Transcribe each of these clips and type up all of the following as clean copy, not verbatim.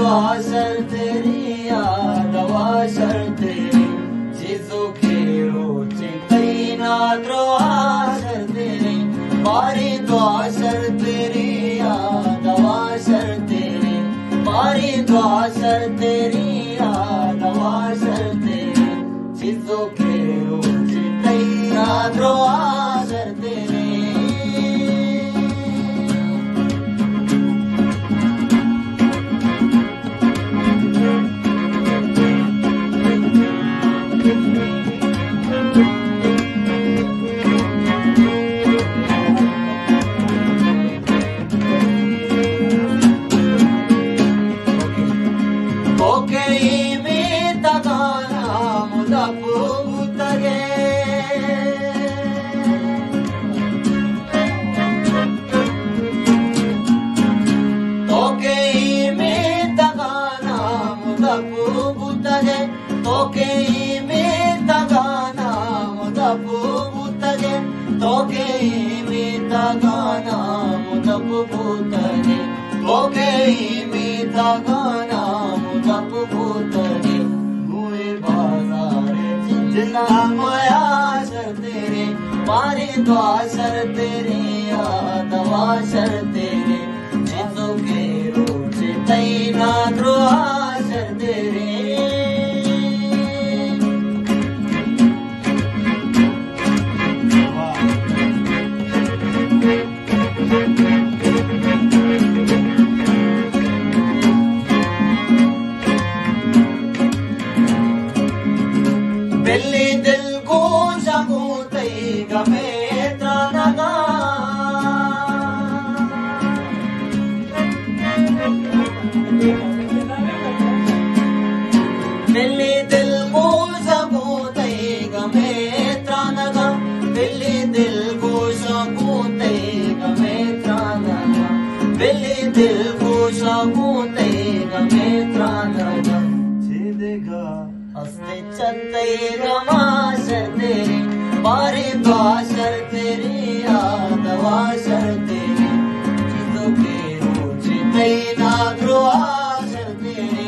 दुआ सर तेरी याद दवा सर तेरी चीजों के रोचे कई ना दुआ सर तेरी मारी दुआ सर तेरी याद दवा सर तेरी मारी दुआ सर तेरी याद दवा सर तेरी चीजों के रोचे कई ना दुआ सर तेरी मारी दुआ सर तेरी याद दवा सर तेरी चीजों के रोज तई ना दुआ सर तेरी बिल्ली दिल को जगू तई गमे त्रानगा बिल्ली दिल को जगू तई गमे त्रानगा बिल्ली दिल को जगू तई गमे त्रानगा बिल्ली दिल को जगू तई गमे त्रानगा छेदेगा हंसते चलते गमा सर तेरी मारी दुआ सर तेरी याद दवा सर तेरी चीजों के रोज तई ना दुआ सर तेरी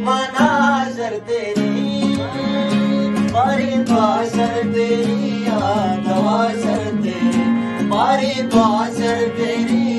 मना सर तेरी मारी दुआ सर तेरी याद दवा सर तेरी मारी दुआ सर तेरी